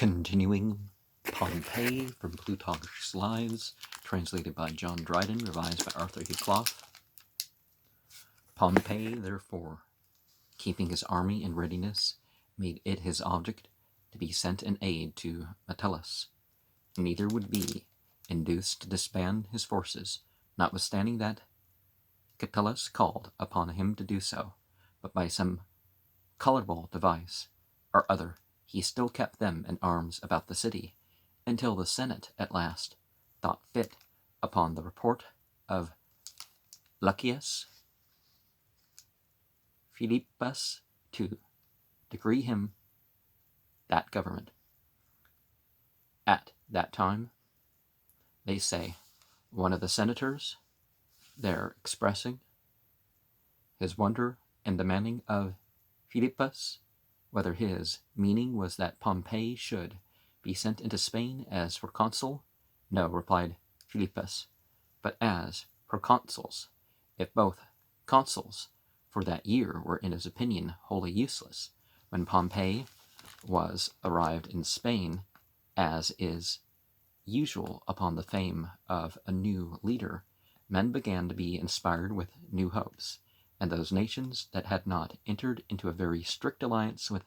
Continuing Pompey from Plutarch's Lives, translated by John Dryden, revised by Arthur Hugh Clough. Pompey, therefore, keeping his army in readiness, made it his object to be sent in aid to Metellus. Neither would be induced to disband his forces, notwithstanding that Catullus called upon him to do so, but by some colorable device or other he still kept them in arms about the city, until the Senate at last thought fit, upon the report of Lucius Philippus, to decree him that government. At that time, they say, one of the senators, there expressing his wonder and demanding of Philippus whether his meaning was that Pompey should be sent into Spain as proconsul, no, replied Philippus, but as proconsuls, if both consuls for that year were in his opinion wholly useless. When Pompey was arrived in Spain, as is usual upon the fame of a new leader, men began to be inspired with new hopes, and those nations that had not entered into a very strict alliance with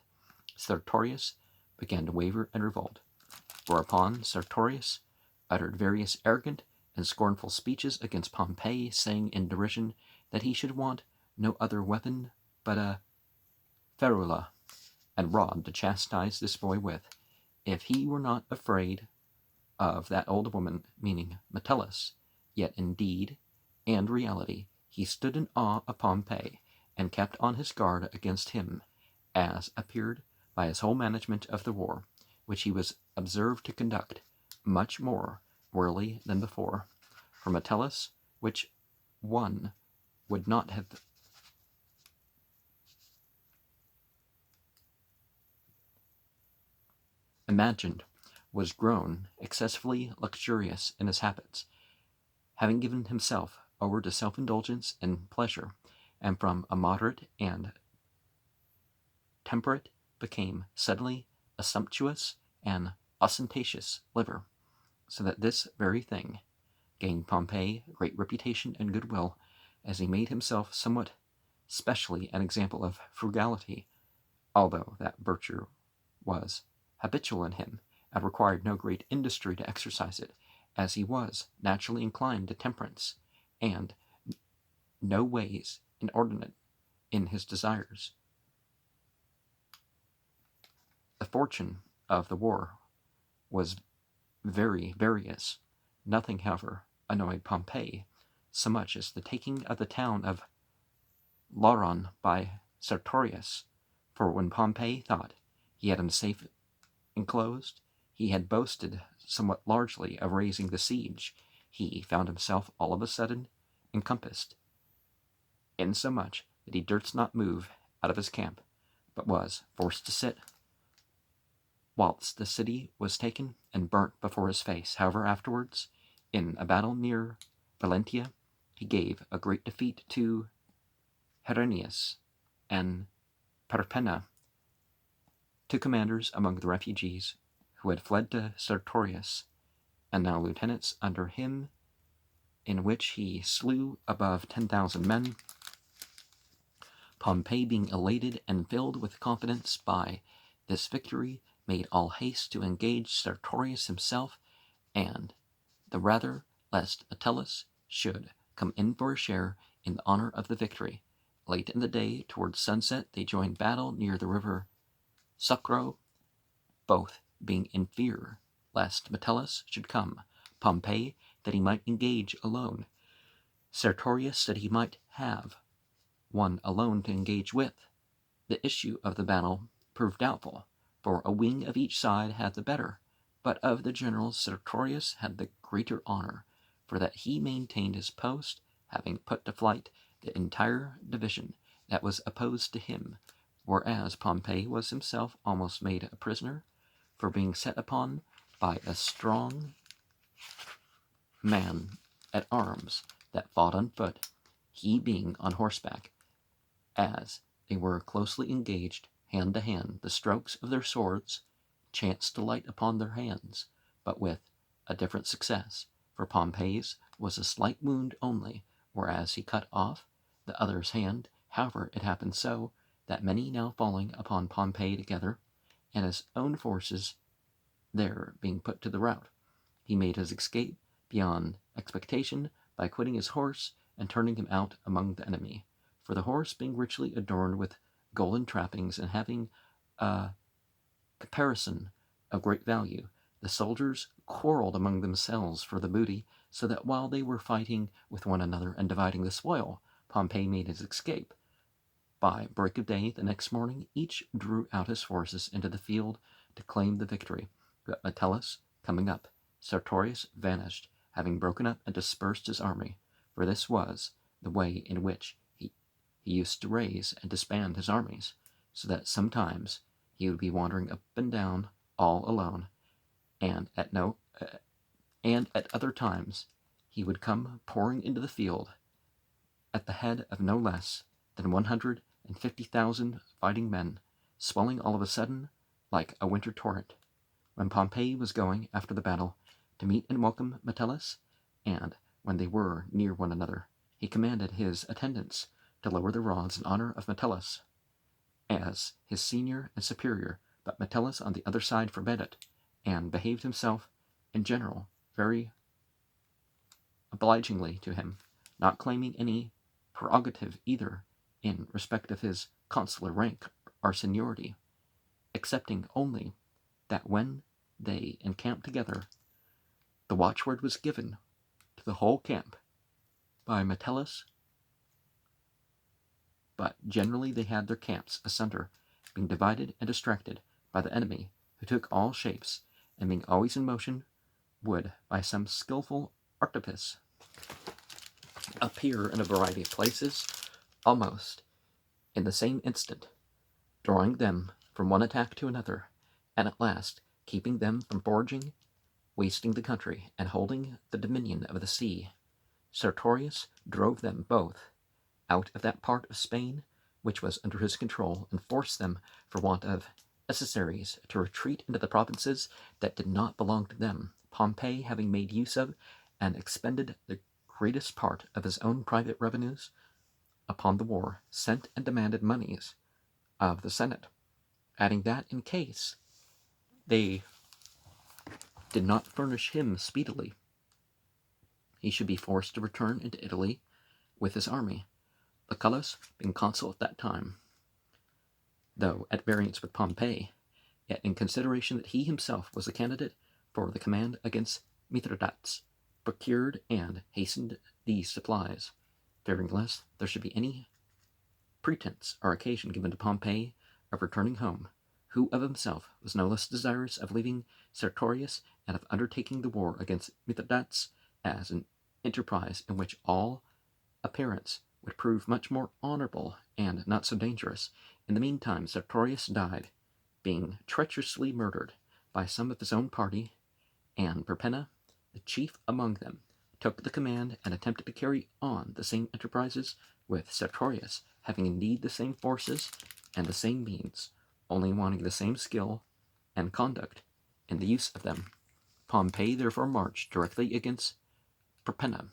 Sertorius began to waver and revolt. Whereupon Sertorius uttered various arrogant and scornful speeches against Pompey, saying in derision that he should want no other weapon but a ferula and rod to chastise this boy with, if he were not afraid of that old woman, meaning Metellus. Yet in deed and reality he stood in awe of Pompey, and kept on his guard against him, as appeared by his whole management of the war, which he was observed to conduct much more warily than before. For Metellus, which one would not have imagined, was grown excessively luxurious in his habits, having given himself over to self-indulgence and pleasure, and from a moderate and temperate became suddenly a sumptuous and ostentatious liver, so that this very thing gained Pompey great reputation and goodwill, as he made himself somewhat specially an example of frugality, although that virtue was habitual in him, and required no great industry to exercise it, as he was naturally inclined to temperance, and no ways inordinate in his desires. The fortune of the war was very various. Nothing, however, annoyed Pompey so much as the taking of the town of Lauron by Sertorius, for when Pompey thought he had him safe enclosed, he had boasted somewhat largely of raising the siege. He found himself all of a sudden encompassed, insomuch that he durst not move out of his camp, but was forced to sit, whilst the city was taken and burnt before his face. However, afterwards, in a battle near Valentia, he gave a great defeat to Herennius and Perpenna, two commanders among the refugees who had fled to Sertorius, and now lieutenants under him, in which he slew above 10,000 men. Pompey, being elated and filled with confidence by this victory, made all haste to engage Sertorius himself, and the rather lest Metellus should come in for a share in the honor of the victory. Late in the day, towards sunset, they joined battle near the river Sucro, both being in fear lest Metellus should come. Pompey that he might engage alone. Sertorius said he might have one alone to engage with. The issue of the battle proved doubtful, for a wing of each side had the better, but of the generals Sertorius had the greater honor, for that he maintained his post, having put to flight the entire division that was opposed to him, whereas Pompey was himself almost made a prisoner, for being set upon by a strong man at arms that fought on foot, he being on horseback. As they were closely engaged hand to hand, the strokes of their swords chanced to light upon their hands, but with a different success, for Pompey's was a slight wound only, whereas he cut off the other's hand. However, it happened so, that many now falling upon Pompey together, and his own forces there being put to the rout, he made his escape beyond expectation by quitting his horse and turning him out among the enemy. For the horse being richly adorned with golden trappings and having a caparison of great value, the soldiers quarreled among themselves for the booty, so that while they were fighting with one another and dividing the spoil, Pompey made his escape. By break of day the next morning, each drew out his forces into the field to claim the victory. But Metellus, coming up, Sertorius vanished, having broken up and dispersed his army, for this was the way in which he used to raise and disband his armies, so that sometimes he would be wandering up and down all alone, and at other times he would come pouring into the field at the head of no less than 150,000 fighting men, swelling all of a sudden like a winter torrent. When Pompey was going after the battle to meet and welcome Metellus, and when they were near one another, he commanded his attendants to lower the rods in honor of Metellus as his senior and superior, but Metellus on the other side forbade it, and behaved himself in general very obligingly to him, not claiming any prerogative either in respect of his consular rank or seniority, excepting only that when they encamped together, the watchword was given to the whole camp by Metellus, but generally they had their camps asunder, being divided and distracted by the enemy, who took all shapes, and being always in motion, would, by some skilful artifice, appear in a variety of places, almost in the same instant, drawing them from one attack to another, and at last keeping them from foraging, wasting the country, and holding the dominion of the sea. Sertorius drove them both out of that part of Spain which was under his control, and forced them, for want of emissaries, to retreat into the provinces that did not belong to them. Pompey, having made use of and expended the greatest part of his own private revenues upon the war, sent and demanded moneys of the Senate, adding that in case they did not furnish him speedily, he should be forced to return into Italy with his army. Lucullus being consul at that time, though at variance with Pompey, yet in consideration that he himself was a candidate for the command against Mithridates, procured and hastened these supplies, fearing lest there should be any pretense or occasion given to Pompey of returning home, who of himself was no less desirous of leaving Sertorius and of undertaking the war against Mithridates as an enterprise in which all appearance would prove much more honorable and not so dangerous. In the meantime, Sertorius died, being treacherously murdered by some of his own party, and Perpenna, the chief among them, took the command and attempted to carry on the same enterprises with Sertorius, having indeed the same forces and the same means, only wanting the same skill and conduct in the use of them. Pompey therefore marched directly against Perpenna,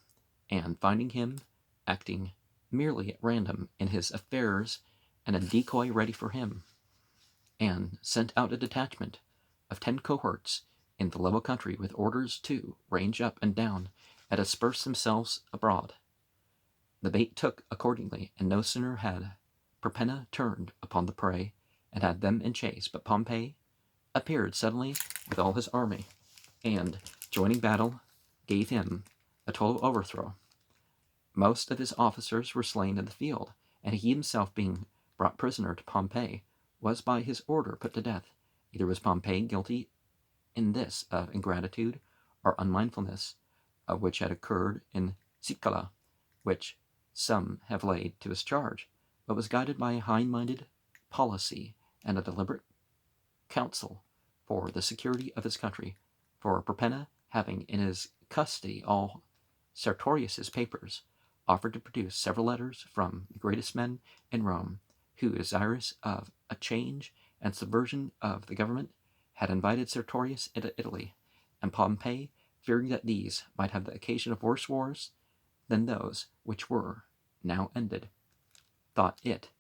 and finding him acting merely at random in his affairs and a decoy ready for him, and sent out a detachment of 10 cohorts in the level country with orders to range up and down and disperse themselves abroad. The bait took accordingly, and no sooner had Perpenna turned upon the prey and had them in chase, but Pompey appeared suddenly with all his army, and, joining battle, gave him a total overthrow. Most of his officers were slain in the field, and he himself, being brought prisoner to Pompey, was by his order put to death. Either was Pompey guilty in this of ingratitude or unmindfulness, of which had occurred in Cicala, which some have laid to his charge, but was guided by a high-minded policy and a deliberate counsel for the security of his country. For Perpenna, having in his custody all Sertorius's papers, offered to produce several letters from the greatest men in Rome, who, desirous of a change and subversion of the government, had invited Sertorius into Italy, and Pompey, fearing that these might have the occasion of worse wars than those which were now ended, thought it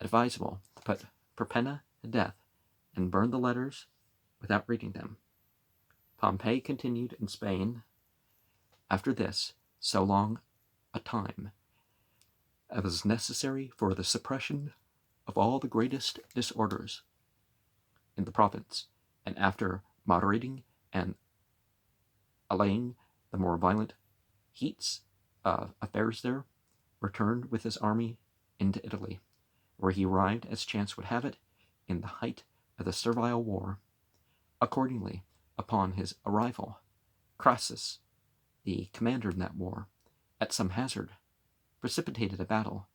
advisable to put Perpenna to death and burn the letters without reading them. Pompey continued in Spain after this so long a time as was necessary for the suppression of all the greatest disorders in the province, and after moderating and allaying the more violent heats of affairs there, returned with his army into Italy, where he arrived, as chance would have it, in the height of the Servile War. Accordingly, upon his arrival, Crassus, the commander in that war, at some hazard, precipitated a battle,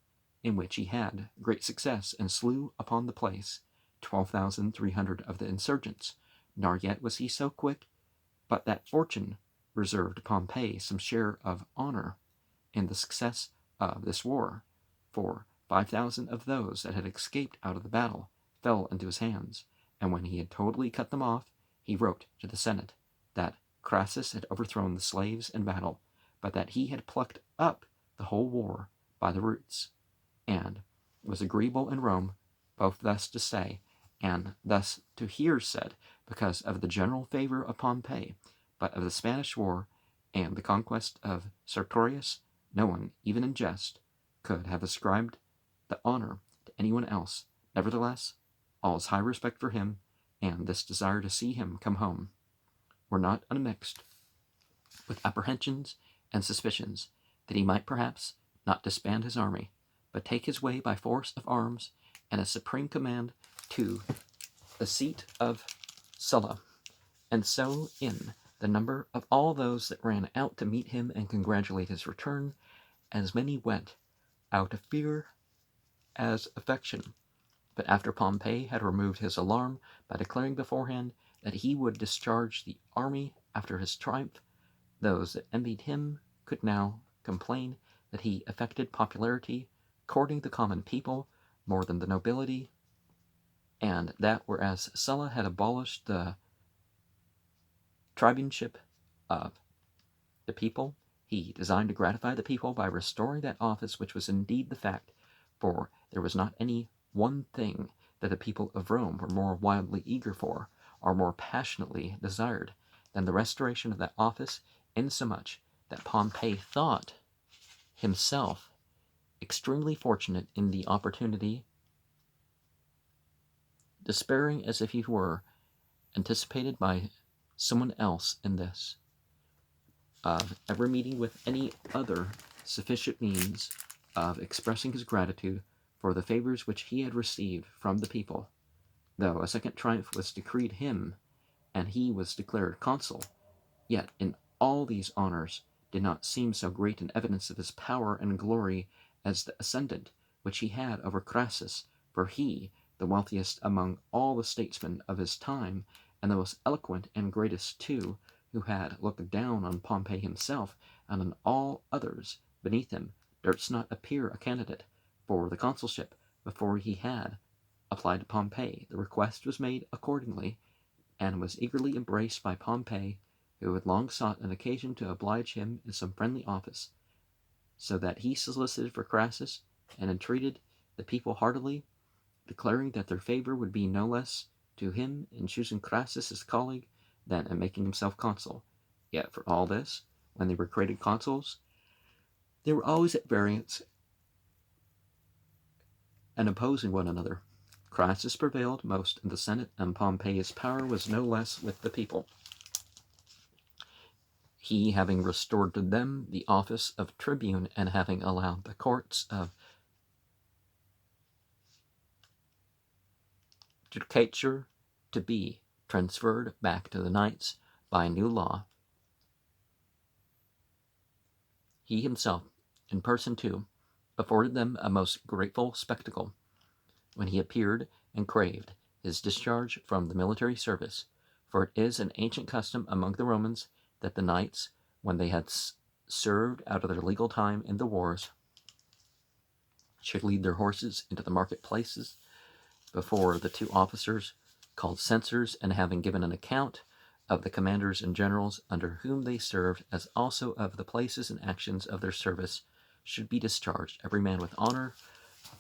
in which he had great success, and slew upon the place 12,300 of the insurgents, nor yet was he so quick, but that fortune reserved Pompey some share of honor in the success of this war, for 5,000 of those that had escaped out of the battle fell into his hands, and when he had totally cut them off, he wrote to the Senate that Crassus had overthrown the slaves in battle, but that he had plucked up the whole war by the roots, and was agreeable in Rome both thus to say and thus to hear said, because of the general favor of Pompey, but of the Spanish war and the conquest of Sertorius no one, even in jest, could have ascribed the honor to anyone else. Nevertheless, all's high respect for him, and this desire to see him come home, were not unmixed with apprehensions and suspicions that he might perhaps not disband his army, but take his way by force of arms and a supreme command to the seat of Sulla. And so, in the number of all those that ran out to meet him and congratulate his return, as many went out of fear as affection. But after Pompey had removed his alarm by declaring beforehand that he would discharge the army after his triumph, those that envied him could now complain that he affected popularity, courting the common people more than the nobility, and that whereas Sulla had abolished the tribuneship of the people, he designed to gratify the people by restoring that office, which was indeed the fact, for there was not any one thing that the people of Rome were more wildly eager for, or more passionately desired, than the restoration of that office, insomuch that Pompey thought himself extremely fortunate in the opportunity, despairing as if he were anticipated by someone else in this, of ever meeting with any other sufficient means of expressing his gratitude for the favors which he had received from the people, though a second triumph was decreed him, and he was declared consul, yet in all these honors did not seem so great an evidence of his power and glory as the ascendant which he had over Crassus, for he, the wealthiest among all the statesmen of his time, and the most eloquent and greatest too, who had looked down on Pompey himself and on all others beneath him, durst not appear a candidate for the consulship before he had applied to Pompey. The request was made accordingly, and was eagerly embraced by Pompey, who had long sought an occasion to oblige him in some friendly office, so that he solicited for Crassus and entreated the people heartily, declaring that their favor would be no less to him in choosing Crassus as colleague than in making himself consul. Yet for all this, when they were created consuls, they were always at variance and opposing one another. Crassus prevailed most in the Senate, and Pompey's power was no less with the people, he having restored to them the office of tribune, and having allowed the courts of judicature to be transferred back to the knights by a new law. He himself, in person too, afforded them a most grateful spectacle when he appeared and craved his discharge from the military service, for it is an ancient custom among the Romans that the knights, when they had served out of their legal time in the wars, should lead their horses into the marketplaces before the two officers called censors, and having given an account of the commanders and generals under whom they served, as also of the places and actions of their service, should be discharged, every man with honor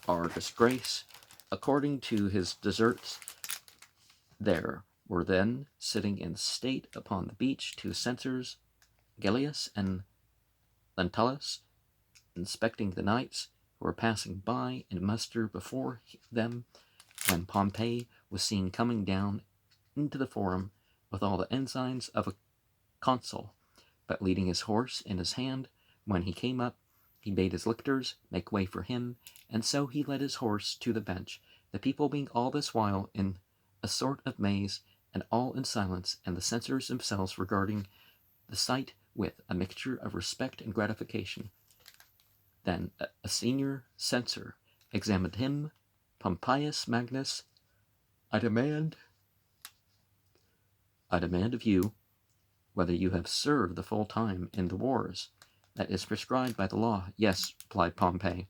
or disgrace, according to his deserts. There were then sitting in state upon the beach 2 censors, Gellius and Lentulus, inspecting the knights who were passing by in muster before them, when Pompey was seen coming down into the forum with all the ensigns of a consul, but leading his horse in his hand. When he came up, he bade his lictors make way for him, and so he led his horse to the bench, the people being all this while in a sort of maze, and all in silence, and the censors themselves regarding the sight with a mixture of respect and gratification. Then a senior censor examined him. Pompeius Magnus, I demand of you whether you have served the full time in the wars that is prescribed by the law. Yes, replied Pompey,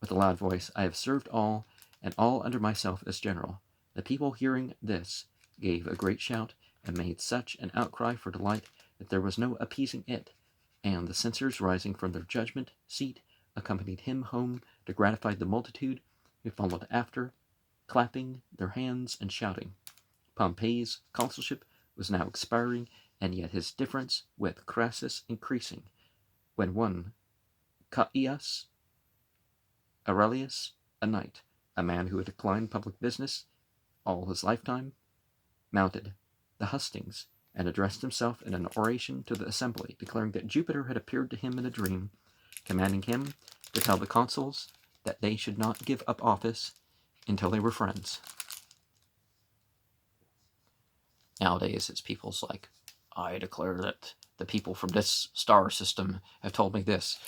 with a loud voice, I have served all, and all under myself as general. The people, hearing this, gave a great shout, and made such an outcry for delight that there was no appeasing it, and the censors, rising from their judgment seat, accompanied him home to gratify the multitude, who followed after, clapping their hands and shouting. Pompey's consulship was now expiring, and yet his difference with Crassus increasing, when one Caius Aurelius, a knight, a man who had declined public business all his lifetime, mounted the hustings and addressed himself in an oration to the assembly, declaring that Jupiter had appeared to him in a dream, commanding him to tell the consuls that they should not give up office until they were friends. Nowadays, it's people's like, I declare that the people from this star system have told me this.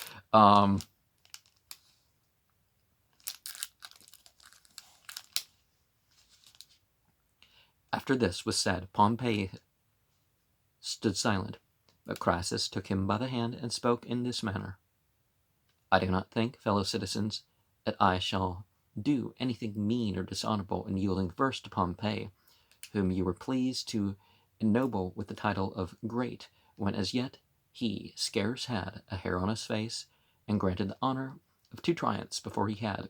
After this was said, Pompey stood silent, but Crassus took him by the hand and spoke in this manner. I do not think, fellow citizens, that I shall do anything mean or dishonorable in yielding first to Pompey, whom you were pleased to ennoble with the title of great, when as yet he scarce had a hair on his face, and granted the honor of 2 triumphs before he had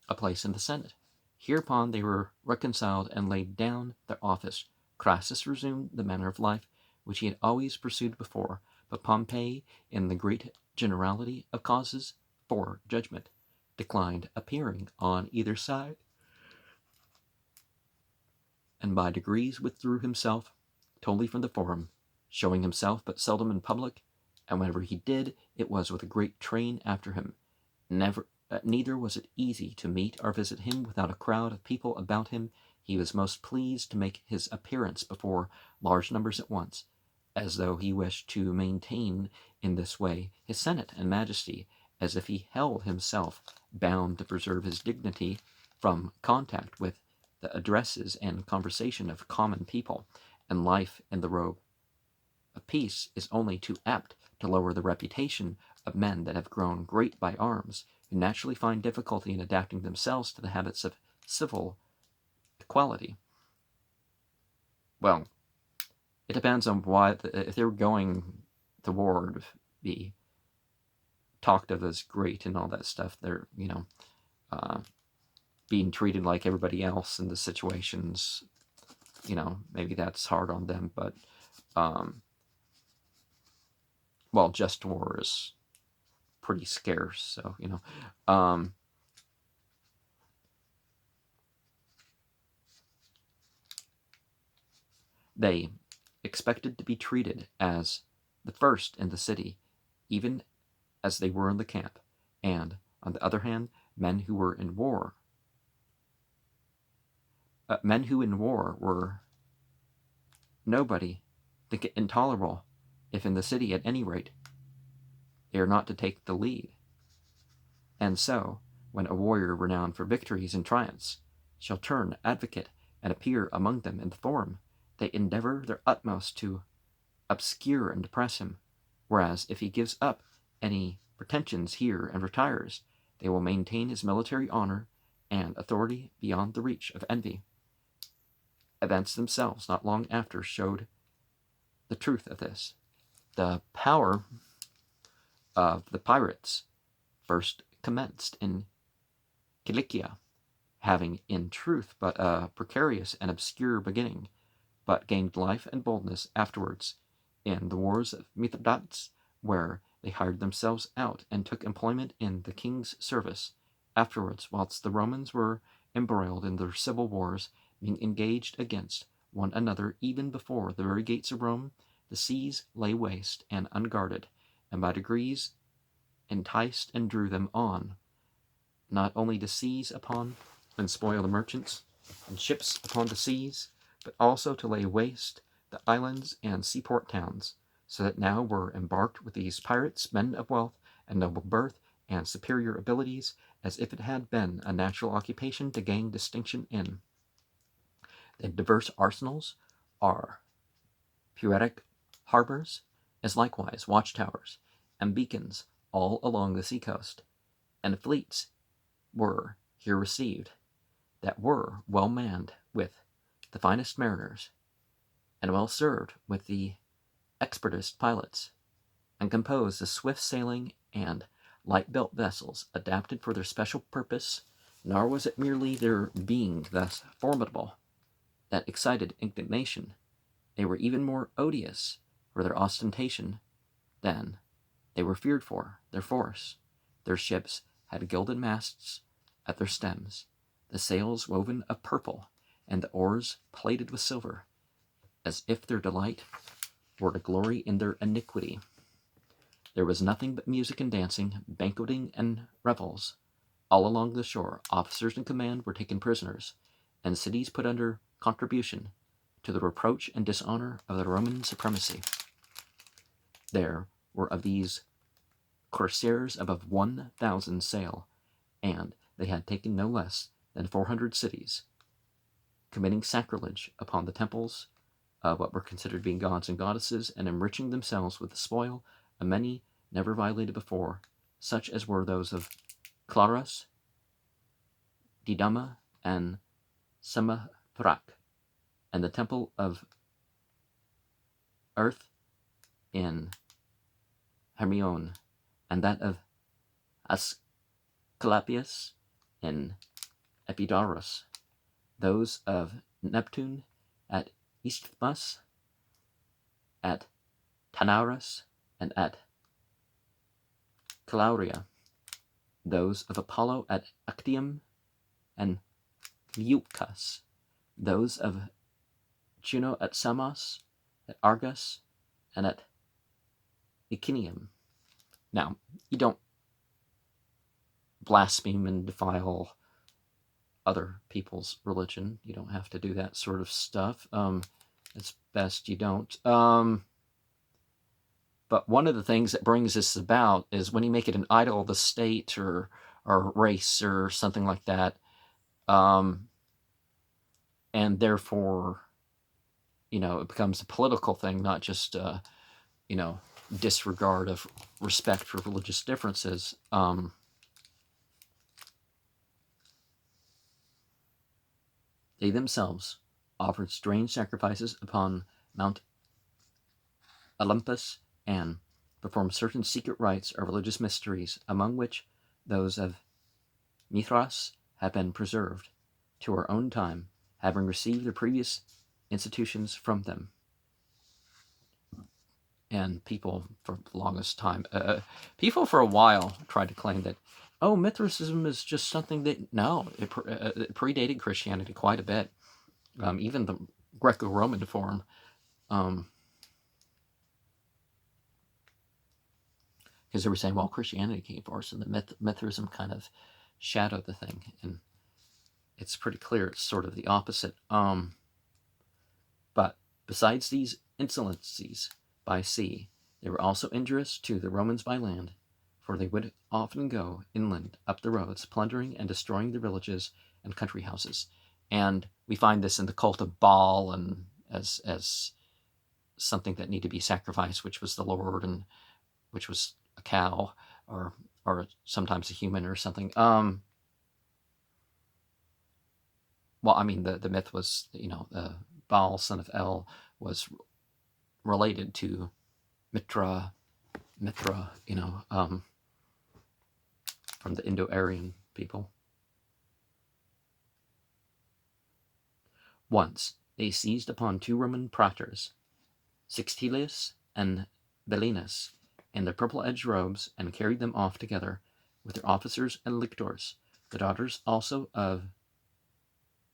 a place in the Senate. Hereupon they were reconciled and laid down their office. Crassus resumed the manner of life which he had always pursued before, but Pompey, in the great generality of causes for judgment, declined appearing on either side, and by degrees withdrew himself totally from the forum, showing himself but seldom in public, and whenever he did, it was with a great train after him. Neither was it easy to meet or visit him without a crowd of people about him. He was most pleased to make his appearance before large numbers at once, as though he wished to maintain in this way his senate and majesty, as if he held himself bound to preserve his dignity from contact with the addresses and conversation of common people, and life in the robe of peace is only too apt to lower the reputation of men that have grown great by arms, who naturally find difficulty in adapting themselves to the habits of civil equality. Well, it depends on why. If they're going to war to be talked of as great and all that stuff, they're, being treated like everybody else in the situations, maybe that's hard on them, but, well, just war is pretty scarce, so, they expected to be treated as the first in the city, even as they were in the camp, and, on the other hand, men who in war were nobody, think it intolerable if in the city at any rate they are not to take the lead. And so, when a warrior renowned for victories and triumphs shall turn advocate and appear among them in the forum, they endeavor their utmost to obscure and depress him, whereas if he gives up any pretensions here and retires, they will maintain his military honor and authority beyond the reach of envy. Events themselves, not long after, showed the truth of this. The power of the pirates first commenced in Cilicia, having in truth but a precarious and obscure beginning, but gained life and boldness afterwards in the wars of Mithridates, where they hired themselves out and took employment in the king's service. Afterwards, whilst the Romans were embroiled in their civil wars, being engaged against one another even before the very gates of Rome, the seas lay waste and unguarded, and by degrees enticed and drew them on, not only to seize upon and spoil the merchants and ships upon the seas, but also to lay waste the islands and seaport towns, so that now were embarked with these pirates men of wealth and noble birth and superior abilities, as if it had been a natural occupation to gain distinction in. The diverse arsenals are poetic harbors, as likewise watchtowers and beacons all along the sea-coast, and fleets were here received, that were well manned with the finest mariners, and well served with the expertest pilots, and composed of swift-sailing and light-built vessels adapted for their special purpose. Nor was it merely their being thus formidable that excited indignation. They were even more odious for their ostentation than they were feared for their force. Their ships had gilded masts at their stems, the sails woven of purple, and the oars plated with silver, as if their delight were to glory in their iniquity. There was nothing but music and dancing, banqueting and revels. All along the shore, officers in command were taken prisoners, and cities put under contribution to the reproach and dishonor of the Roman supremacy. There were of these corsairs above 1,000 sail, and they had taken no less than 400 cities, committing sacrilege upon the temples of what were considered being gods and goddesses, and enriching themselves with the spoil of many never violated before, such as were those of Clarus, Didama, and Samathrak, and the temple of Earth in Hermione, and that of Asclepius in Epidaurus, those of Neptune at Isthmus, at Tanaurus, and at Calauria, those of Apollo at Actium and Leucas, those of Juno at Samos, at Argus, and at Icinium. Now, you don't blaspheme and defile other people's religion. You don't have to do that sort of stuff. It's best you don't. But one of the things that brings this about is when you make it an idol of the state or race or something like that, and therefore, it becomes a political thing, not just, disregard of respect for religious differences. They themselves offered strange sacrifices upon Mount Olympus and performed certain secret rites or religious mysteries, among which those of Mithras have been preserved to our own time, having received their previous institutions from them. And people for the longest time, people for a while tried to claim that, Mithraism is just something that, no, it predated Christianity quite a bit. Even the Greco-Roman form. Because they were saying, well, Christianity came first, and the Mithraism kind of shadowed the thing. And it's pretty clear it's sort of the opposite. But besides these insolencies by sea, they were also injurious to the Romans by land, for they would often go inland up the roads, plundering and destroying the villages and country houses. And we find this in the cult of Baal, and as something that needed to be sacrificed, which was the Lord, and which was a cow, or sometimes a human or something. well, I mean, the myth was, Baal, son of El, was related to Mitra, from the Indo-Aryan people. Once they seized upon 2 Roman praetors, Sextilius and Belinus, in their purple-edged robes, and carried them off together with their officers and lictors, the daughters also of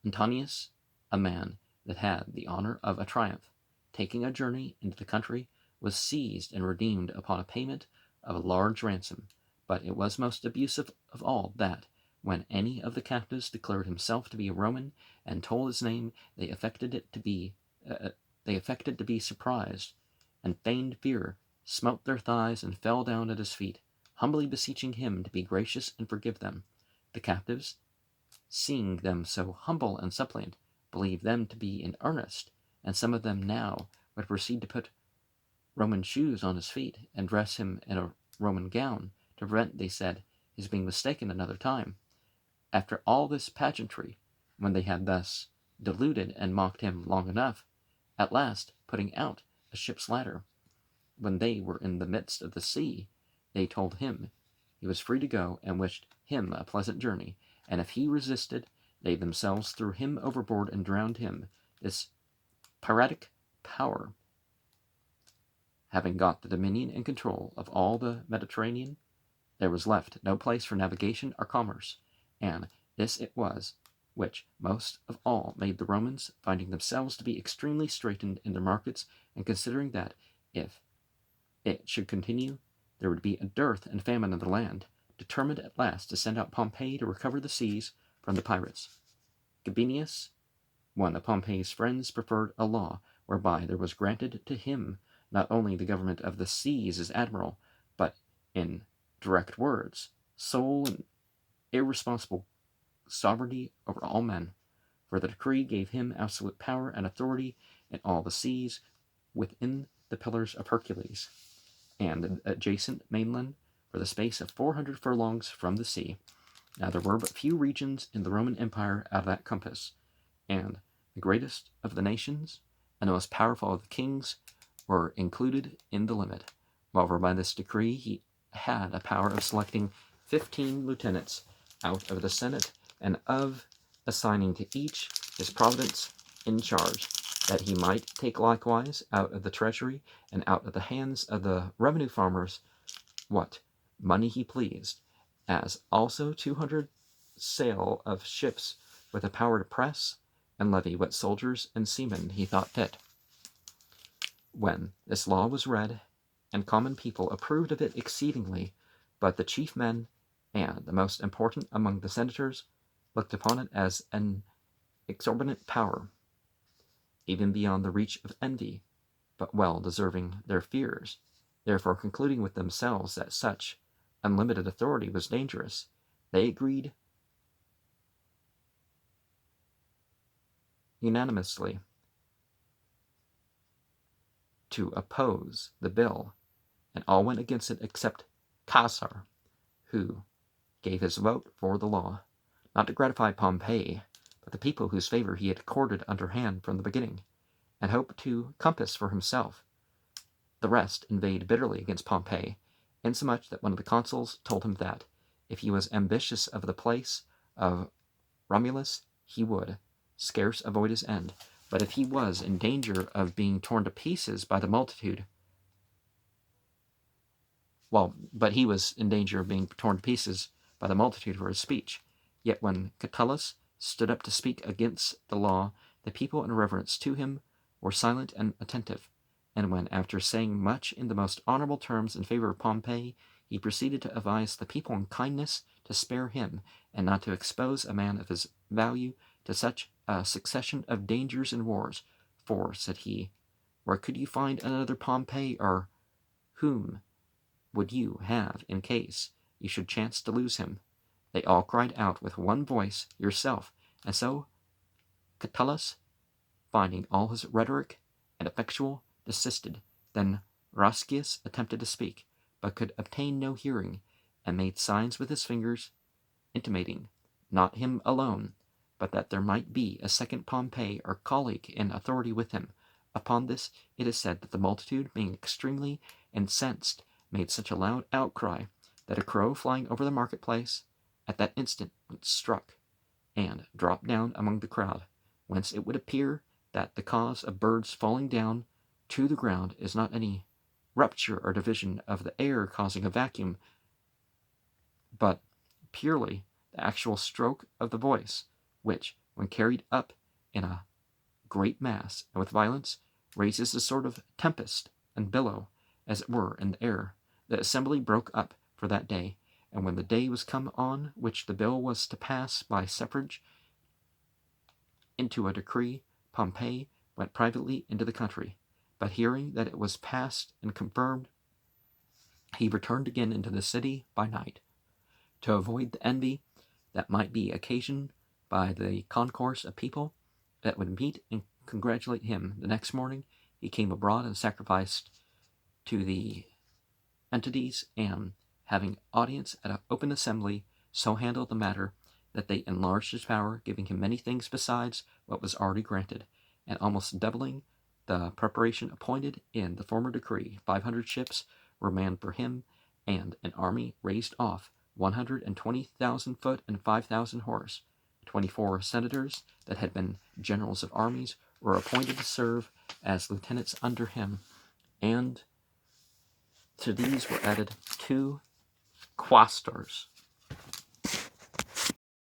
Antonius, a man that had the honor of a triumph, taking a journey into the country, was seized and redeemed upon a payment of a large ransom. But it was most abusive of all that, when any of the captives declared himself to be a Roman and told his name, they affected to be surprised, and feigned fear, smote their thighs, and fell down at his feet, humbly beseeching him to be gracious and forgive them. The captives, seeing them so humble and suppliant, believed them to be in earnest, and some of them now would proceed to put Roman shoes on his feet, and dress him in a Roman gown, to prevent, they said, his being mistaken another time. After all this pageantry, when they had thus deluded and mocked him long enough, at last, putting out a ship's ladder, when they were in the midst of the sea, they told him he was free to go, and wished him a pleasant journey, and if he resisted, they themselves threw him overboard and drowned him. This piratic power, having got the dominion and control of all the Mediterranean, there was left no place for navigation or commerce, and this it was which most of all made the Romans, finding themselves to be extremely straitened in their markets, and considering that if it should continue there would be a dearth and famine in the land, determined at last to send out Pompey to recover the seas from the pirates. Gabinius, one of Pompey's friends, preferred a law whereby there was granted to him not only the government of the seas as admiral, but, in direct words, sole and irresponsible sovereignty over all men, for the decree gave him absolute power and authority in all the seas within the Pillars of Hercules, and adjacent mainland, for the space of 400 furlongs from the sea. Now there were but few regions in the Roman Empire out of that compass, and the greatest of the nations and the most powerful of the kings were included in the limit. Moreover, by this decree he had a power of selecting 15 lieutenants out of the Senate, and of assigning to each his province in charge, that he might take likewise out of the treasury and out of the hands of the revenue farmers what money he pleased, as also 200 sail of ships, with the power to press and levy what soldiers and seamen he thought fit. When this law was read, and common people approved of it exceedingly, but the chief men and the most important among the senators looked upon it as an exorbitant power, even beyond the reach of envy, but well deserving their fears, therefore concluding with themselves that such unlimited authority was dangerous, they agreed unanimously to oppose the bill, and all went against it except Caesar, who gave his vote for the law, not to gratify Pompey, but the people whose favor he had courted underhand from the beginning, and hoped to compass for himself. The rest inveighed bitterly against Pompey, insomuch that one of the consuls told him that, if he was ambitious of the place of Romulus, he would scarce avoid his end, but if he was in danger of being torn to pieces by the multitude, but he was in danger of being torn to pieces by the multitude for his speech. Yet when Catullus stood up to speak against the law, the people in reverence to him were silent and attentive, and when, after saying much in the most honorable terms in favor of Pompey, he proceeded to advise the people in kindness to spare him, and not to expose a man of his value to such a succession of dangers and wars, for, said he, where could you find another Pompey, or whom would you have in case you should chance to lose him? They all cried out with one voice, yourself. And so Catullus, finding all his rhetoric ineffectual, desisted. Then Roscius attempted to speak, but could obtain no hearing, and made signs with his fingers, intimating, not him alone, but that there might be a second Pompey or colleague in authority with him. Upon this, it is said that the multitude, being extremely incensed, made such a loud outcry that a crow flying over the marketplace at that instant struck and dropped down among the crowd, whence it would appear that the cause of birds falling down to the ground is not any rupture or division of the air causing a vacuum, but purely the actual stroke of the voice, which, when carried up in a great mass and with violence, raises a sort of tempest and billow, as it were, in the air. The assembly broke up for that day, and when the day was come on which the bill was to pass by suffrage into a decree, Pompey went privately into the country, but hearing that it was passed and confirmed, he returned again into the city by night. To avoid the envy that might be occasioned by the concourse of people that would meet and congratulate him, the next morning he came abroad and sacrificed to the entities, and, having audience at an open assembly, so handled the matter that they enlarged his power, giving him many things besides what was already granted, and almost doubling the preparation appointed in the former decree. 500 ships were manned for him, and an army raised off 120,000 foot and 5,000 horse. 24 senators that had been generals of armies were appointed to serve as lieutenants under him, and to these were added 2 quaestors,